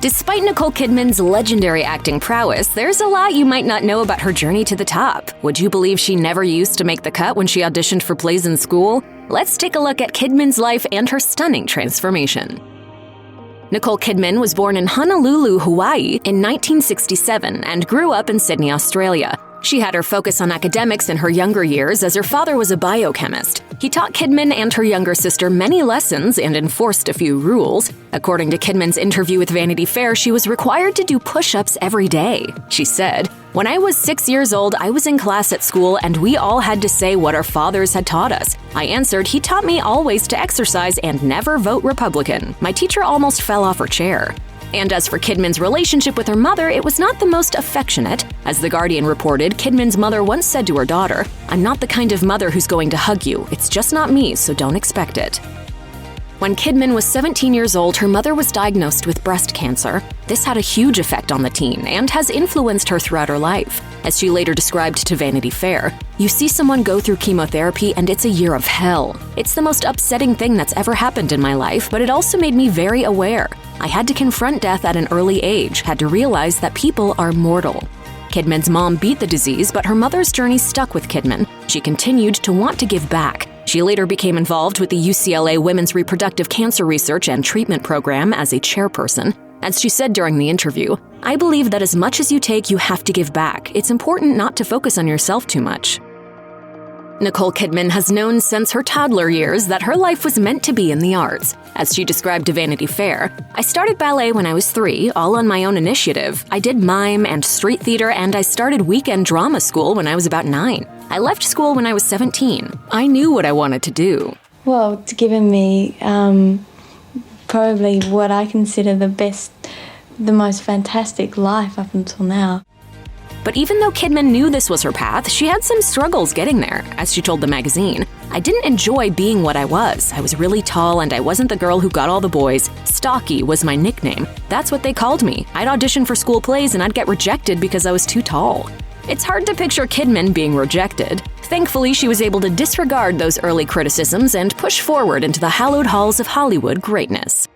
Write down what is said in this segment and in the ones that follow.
Despite Nicole Kidman's legendary acting prowess, there's a lot you might not know about her journey to the top. Would you believe she never used to make the cut when she auditioned for plays in school? Let's take a look at Kidman's life and her stunning transformation. Nicole Kidman was born in Honolulu, Hawaii in 1967 and grew up in Sydney, Australia. She had her focus on academics in her younger years as her father was a biochemist. He taught Kidman and her younger sister many lessons and enforced a few rules. According to Kidman's interview with Vanity Fair, she was required to do push-ups every day. She said, "When I was 6 years old, I was in class at school and we all had to say what our fathers had taught us. I answered, he taught me always to exercise and never vote Republican. My teacher almost fell off her chair." And as for Kidman's relationship with her mother, it was not the most affectionate. As The Guardian reported, Kidman's mother once said to her daughter, "I'm not the kind of mother who's going to hug you. It's just not me, so don't expect it." When Kidman was 17 years old, her mother was diagnosed with breast cancer. This had a huge effect on the teen and has influenced her throughout her life. As she later described to Vanity Fair, "You see someone go through chemotherapy and it's a year of hell. It's the most upsetting thing that's ever happened in my life, but it also made me very aware. I had to confront death at an early age, had to realize that people are mortal." Kidman's mom beat the disease, but her mother's journey stuck with Kidman. She continued to want to give back. She later became involved with the UCLA Women's Reproductive Cancer Research and Treatment Program as a chairperson. As she said during the interview, "I believe that as much as you take, you have to give back. It's important not to focus on yourself too much." Nicole Kidman has known since her toddler years that her life was meant to be in the arts. As she described to Vanity Fair, "I started ballet when I was 3, all on my own initiative. I did mime and street theater, and I started weekend drama school when I was about 9. I left school when I was 17. I knew what I wanted to do." Well, it's given me probably what I consider the most fantastic life up until now. But even though Kidman knew this was her path, she had some struggles getting there. As she told the magazine, "I didn't enjoy being what I was. I was really tall and I wasn't the girl who got all the boys. Stocky was my nickname. That's what they called me. I'd audition for school plays and I'd get rejected because I was too tall." It's hard to picture Kidman being rejected. Thankfully, she was able to disregard those early criticisms and push forward into the hallowed halls of Hollywood greatness.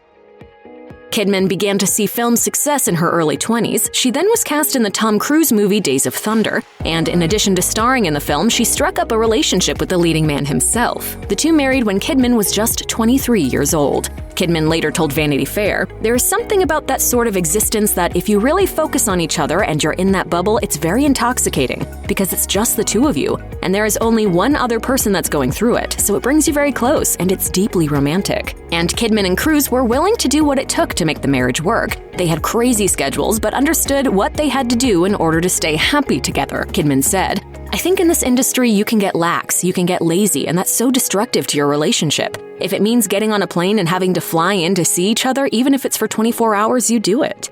Kidman began to see film success in her early 20s. She then was cast in the Tom Cruise movie Days of Thunder, and in addition to starring in the film, she struck up a relationship with the leading man himself. The two married when Kidman was just 23 years old. Kidman later told Vanity Fair, "There is something about that sort of existence that if you really focus on each other and you're in that bubble, it's very intoxicating, because it's just the two of you, and there is only one other person that's going through it, so it brings you very close, and it's deeply romantic." And Kidman and Cruise were willing to do what it took to make the marriage work. They had crazy schedules, but understood what they had to do in order to stay happy together. Kidman said, "I think in this industry you can get lax, you can get lazy, and that's so destructive to your relationship. If it means getting on a plane and having to fly in to see each other, even if it's for 24 hours, you do it."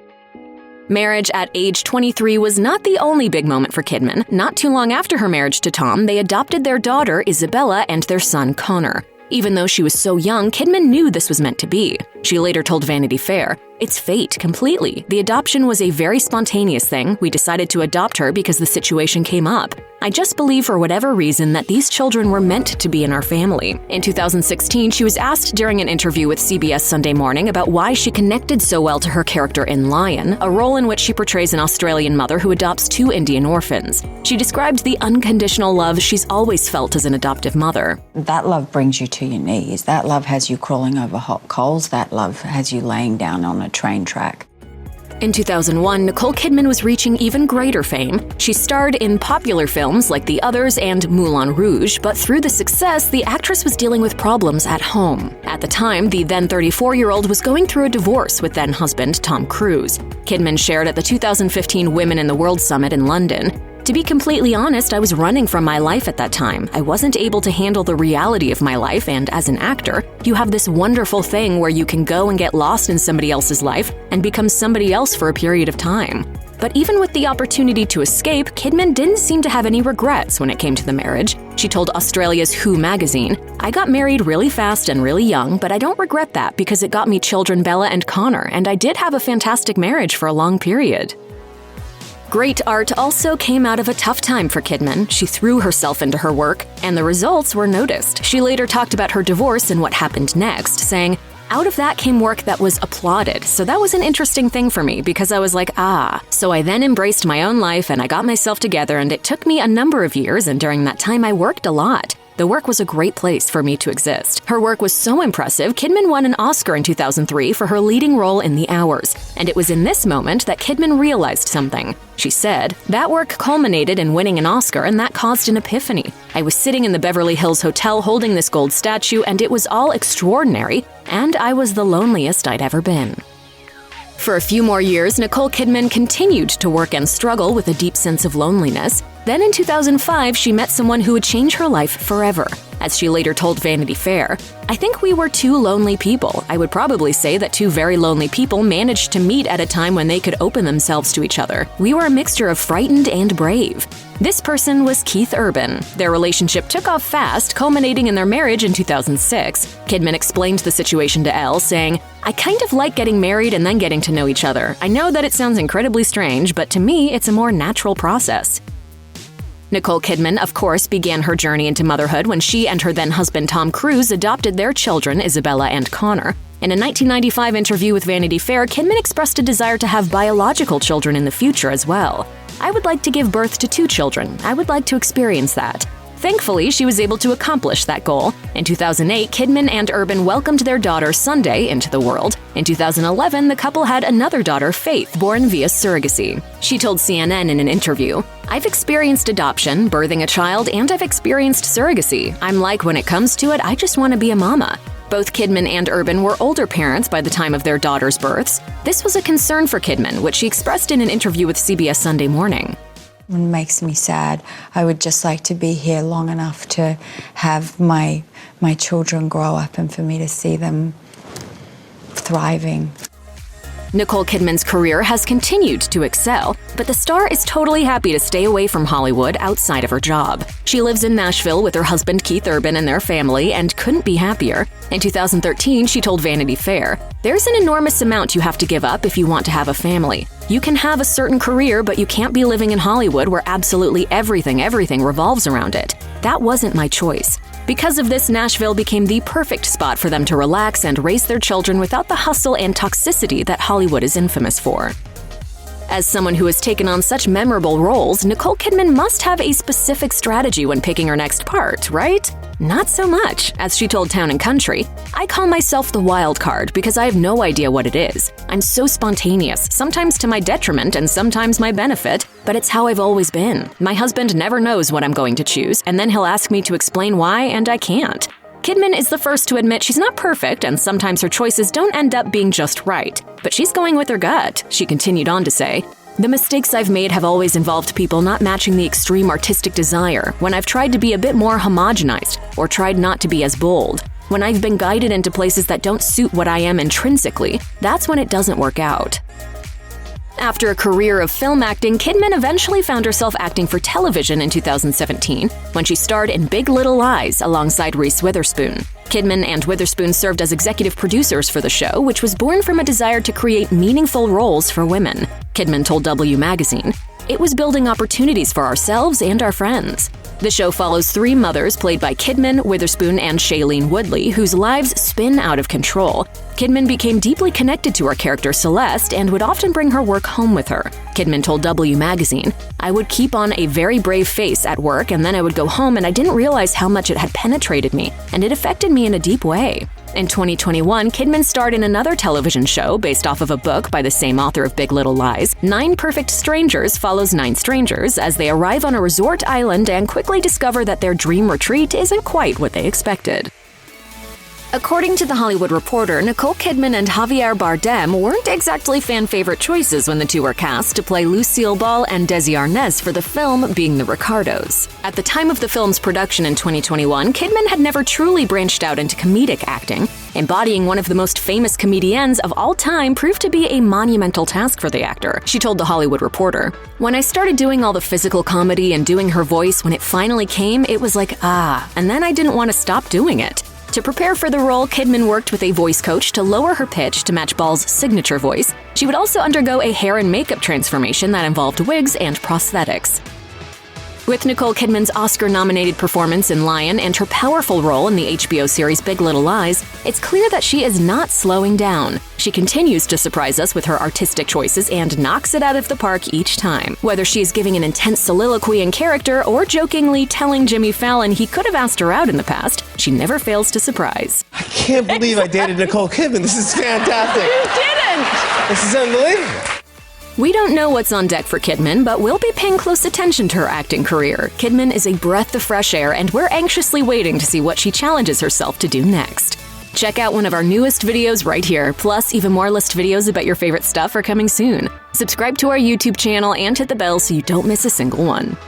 Marriage at age 23 was not the only big moment for Kidman. Not too long after her marriage to Tom, they adopted their daughter, Isabella, and their son, Connor. Even though she was so young, Kidman knew this was meant to be. She later told Vanity Fair, "It's fate, completely. The adoption was a very spontaneous thing. We decided to adopt her because the situation came up. I just believe for whatever reason that these children were meant to be in our family." In 2016, she was asked during an interview with CBS Sunday Morning about why she connected so well to her character in Lion, a role in which she portrays an Australian mother who adopts 2 Indian orphans. She described the unconditional love she's always felt as an adoptive mother. "That love brings you to your knees. That love has you crawling over hot coals. That love has you laying down on a train track." In 2001, Nicole Kidman was reaching even greater fame. She starred in popular films like The Others and Moulin Rouge, but through the success, the actress was dealing with problems at home. At the time, the then 34-year-old was going through a divorce with then-husband Tom Cruise. Kidman shared at the 2015 Women in the World Summit in London, "To be completely honest, I was running from my life at that time. I wasn't able to handle the reality of my life, and as an actor, you have this wonderful thing where you can go and get lost in somebody else's life and become somebody else for a period of time." But even with the opportunity to escape, Kidman didn't seem to have any regrets when it came to the marriage. She told Australia's Who magazine, "I got married really fast and really young, but I don't regret that because it got me children Bella and Connor, and I did have a fantastic marriage for a long period." Great art also came out of a tough time for Kidman. She threw herself into her work, and the results were noticed. She later talked about her divorce and what happened next, saying, Out of that came work that was applauded, so that was an interesting thing for me because I was like, So I then embraced my own life and I got myself together, and it took me a number of years, and during that time I worked a lot. The work was a great place for me to exist. Her work was so impressive, Kidman won an Oscar in 2003 for her leading role in The Hours, and it was in this moment that Kidman realized something. She said, "That work culminated in winning an Oscar, and that caused an epiphany. I was sitting in the Beverly Hills Hotel holding this gold statue, and it was all extraordinary, and I was the loneliest I'd ever been." For a few more years, Nicole Kidman continued to work and struggle with a deep sense of loneliness. Then in 2005, she met someone who would change her life forever. As she later told Vanity Fair, "I think we were two lonely people. I would probably say that two very lonely people managed to meet at a time when they could open themselves to each other. We were a mixture of frightened and brave." This person was Keith Urban. Their relationship took off fast, culminating in their marriage in 2006. Kidman explained the situation to Elle, saying, "I kind of like getting married and then getting to know each other. I know that it sounds incredibly strange, but to me, it's a more natural process." Nicole Kidman, of course, began her journey into motherhood when she and her then-husband Tom Cruise adopted their children, Isabella and Connor. In a 1995 interview with Vanity Fair, Kidman expressed a desire to have biological children in the future as well. "I would like to give birth to 2 children. I would like to experience that." Thankfully, she was able to accomplish that goal. In 2008, Kidman and Urban welcomed their daughter Sunday into the world. In 2011, the couple had another daughter, Faith, born via surrogacy. She told CNN in an interview, "I've experienced adoption, birthing a child, and I've experienced surrogacy. I'm like, when it comes to it, I just want to be a mama." Both Kidman and Urban were older parents by the time of their daughters' births. This was a concern for Kidman, which she expressed in an interview with CBS Sunday Morning. It makes me sad. I would just like to be here long enough to have my children grow up and for me to see them thriving. Nicole Kidman's career has continued to excel, but the star is totally happy to stay away from Hollywood outside of her job. She lives in Nashville with her husband Keith Urban and their family and couldn't be happier. In 2013, she told Vanity Fair, "There's an enormous amount you have to give up if you want to have a family. You can have a certain career, but you can't be living in Hollywood where absolutely everything revolves around it. That wasn't my choice." Because of this, Nashville became the perfect spot for them to relax and raise their children without the hustle and toxicity that Hollywood is infamous for. As someone who has taken on such memorable roles, Nicole Kidman must have a specific strategy when picking her next part, right? Not so much. As she told Town & Country, "I call myself the wild card because I have no idea what it is. I'm so spontaneous, sometimes to my detriment and sometimes my benefit, but it's how I've always been. My husband never knows what I'm going to choose, and then he'll ask me to explain why, and I can't." Kidman is the first to admit she's not perfect, and sometimes her choices don't end up being just right. But she's going with her gut. She continued on to say, "The mistakes I've made have always involved people not matching the extreme artistic desire, when I've tried to be a bit more homogenized, or tried not to be as bold. When I've been guided into places that don't suit what I am intrinsically, that's when it doesn't work out." After a career of film acting, Kidman eventually found herself acting for television in 2017, when she starred in Big Little Lies alongside Reese Witherspoon. Kidman and Witherspoon served as executive producers for the show, which was born from a desire to create meaningful roles for women. Kidman told W Magazine, "It was building opportunities for ourselves and our friends." The show follows 3 mothers played by Kidman, Witherspoon, and Shailene Woodley, whose lives spin out of control. Kidman became deeply connected to her character Celeste and would often bring her work home with her. Kidman told W Magazine, "I would keep on a very brave face at work, and then I would go home and I didn't realize how much it had penetrated me, and it affected me in a deep way." In 2021, Kidman starred in another television show based off of a book by the same author of Big Little Lies. 9 Perfect Strangers follows 9 strangers as they arrive on a resort island and quickly discover that their dream retreat isn't quite what they expected. According to The Hollywood Reporter, Nicole Kidman and Javier Bardem weren't exactly fan-favorite choices when the two were cast to play Lucille Ball and Desi Arnaz for the film Being the Ricardos. At the time of the film's production in 2021, Kidman had never truly branched out into comedic acting. Embodying one of the most famous comedians of all time proved to be a monumental task for the actor. She told The Hollywood Reporter, "When I started doing all the physical comedy and doing her voice, when it finally came, it was like, and then I didn't want to stop doing it." To prepare for the role, Kidman worked with a voice coach to lower her pitch to match Ball's signature voice. She would also undergo a hair and makeup transformation that involved wigs and prosthetics. With Nicole Kidman's Oscar-nominated performance in Lion and her powerful role in the HBO series Big Little Lies, it's clear that she is not slowing down. She continues to surprise us with her artistic choices and knocks it out of the park each time. Whether she's giving an intense soliloquy in character or jokingly telling Jimmy Fallon he could have asked her out in the past, she never fails to surprise. I can't believe I dated Nicole Kidman. This is fantastic. You didn't! This is unbelievable. We don't know what's on deck for Kidman, but we'll be paying close attention to her acting career. Kidman is a breath of fresh air, and we're anxiously waiting to see what she challenges herself to do next. Check out one of our newest videos right here. Plus, even more list videos about your favorite stuff are coming soon. Subscribe to our YouTube channel and hit the bell so you don't miss a single one.